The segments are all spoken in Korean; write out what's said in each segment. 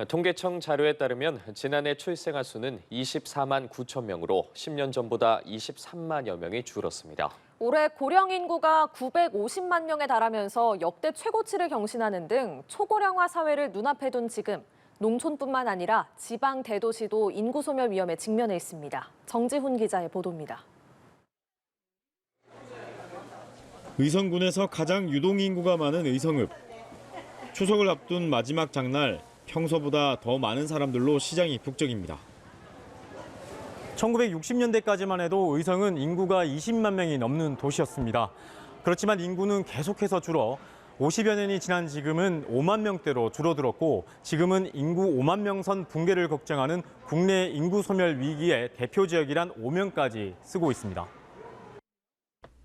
통계청 자료에 따르면 지난해 출생아 수는 24만 9천 명으로 10년 전보다 23만여 명이 줄었습니다. 올해 고령 인구가 950만 명에 달하면서 역대 최고치를 경신하는 등 초고령화 사회를 눈앞에 둔 지금 농촌뿐만 아니라 지방 대도시도 인구 소멸 위험에 직면해 있습니다. 정지훈 기자의 보도입니다. 의성군에서 가장 유동인구가 많은 의성읍. 추석을 앞둔 마지막 장날, 평소보다 더 많은 사람들로 시장이 북적입니다. 1960년대까지만 해도 의성은 인구가 20만 명이 넘는 도시였습니다. 그렇지만 인구는 계속해서 줄어 50여 년이 지난 지금은 5만 명대로 줄어들었고 지금은 인구 5만 명 선 붕괴를 걱정하는 국내 인구 소멸 위기의 대표 지역이란 오명까지 쓰고 있습니다.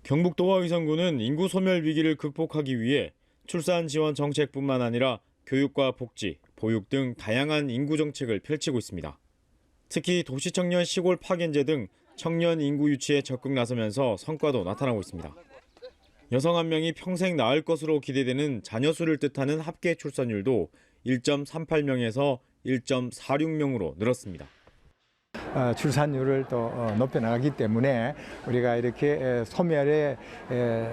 경북도와 의성군은 인구 소멸 위기를 극복하기 위해 출산 지원 정책뿐만 아니라 교육과 복지, 보육 등 다양한 인구 정책을 펼치고 있습니다. 특히 도시 청년 시골 파견제 등 청년 인구 유치에 적극 나서면서 성과도 나타나고 있습니다. 여성 한 명이 평생 낳을 것으로 기대되는 자녀 수를 뜻하는 합계 출산율도 1.38명에서 1.46명으로 늘었습니다. 출산율을 또 높여나가기 때문에 우리가 이렇게 소멸의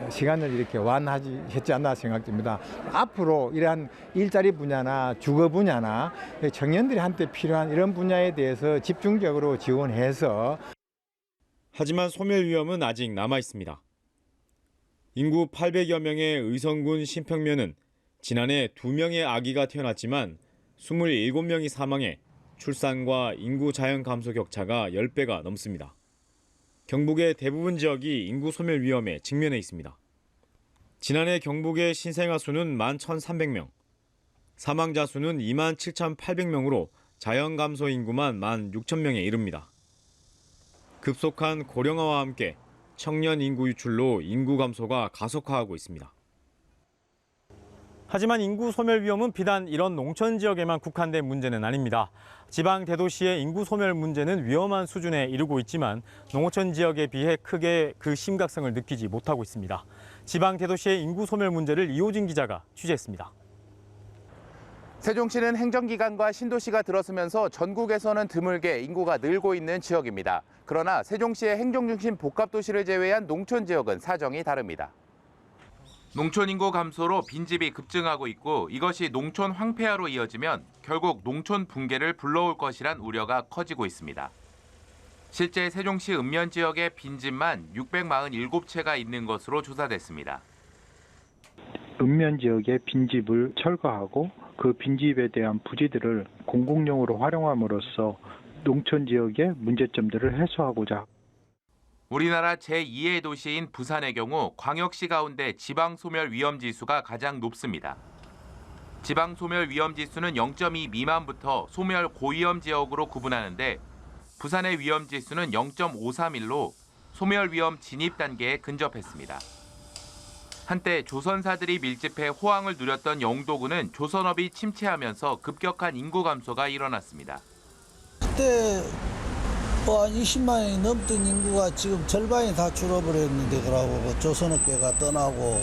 시간을 이렇게 완화했지 않나 생각됩니다. 앞으로 이러한 일자리 분야나 주거 분야나 청년들한테 필요한 이런 분야에 대해서 집중적으로 지원해서. 하지만 소멸 위험은 아직 남아 있습니다. 인구 800여 명의 의성군 신평면은 지난해 2명의 아기가 태어났지만 27명이 사망해 출산과 인구 자연 감소 격차가 10배가 넘습니다. 경북의 대부분 지역이 인구 소멸 위험에 직면해 있습니다. 지난해 경북의 신생아 수는 11,300명, 사망자 수는 27,800명으로 자연 감소 인구만 16,000명에 이릅니다. 급속한 고령화와 함께 청년 인구 유출로 인구 감소가 가속화하고 있습니다. 하지만 인구 소멸 위험은 비단 이런 농촌 지역에만 국한된 문제는 아닙니다. 지방 대도시의 인구 소멸 문제는 위험한 수준에 이르고 있지만 농어촌 지역에 비해 크게 그 심각성을 느끼지 못하고 있습니다. 지방 대도시의 인구 소멸 문제를 이호진 기자가 취재했습니다. 세종시는 행정기관과 신도시가 들어서면서 전국에서는 드물게 인구가 늘고 있는 지역입니다. 그러나 세종시의 행정중심 복합도시를 제외한 농촌 지역은 사정이 다릅니다. 농촌 인구 감소로 빈집이 급증하고 있고 이것이 농촌 황폐화로 이어지면 결국 농촌 붕괴를 불러올 것이란 우려가 커지고 있습니다. 실제 세종시 읍면 지역의 빈집만 647채가 있는 것으로 조사됐습니다. 읍면 지역의 빈집을 철거하고 그 빈집에 대한 부지들을 공공용으로 활용함으로써 농촌 지역의 문제점들을 해소하고자. 우리나라 제2의 도시인 부산의 경우 광역시 가운데 지방소멸 위험지수가 가장 높습니다. 지방소멸 위험지수는 0.2 미만부터 소멸 고위험 지역으로 구분하는데 부산의 위험지수는 0.531로 소멸 위험 진입 단계에 근접했습니다. 한때 조선사들이 밀집해 호황을 누렸던 영도군은 조선업이 침체하면서 급격한 인구 감소가 일어났습니다. 그때 한 20만이 넘던 인구가 지금 절반이 다 줄어버렸는데 그러고 조선업계가 떠나고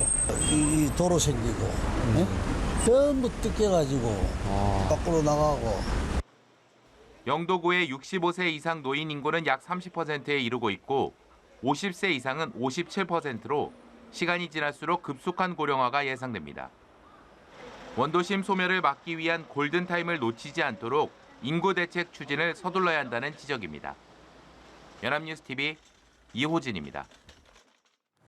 이 도로 생기고 전부 뜯겨가지고 밖으로 나가고. 영도구의 65세 이상 노인 인구는 약 30%에 이르고 있고 50세 이상은 57%로 시간이 지날수록 급속한 고령화가 예상됩니다. 원도심 소멸을 막기 위한 골든타임을 놓치지 않도록 인구 대책 추진을 서둘러야 한다는 지적입니다. 연합뉴스TV 이호진입니다.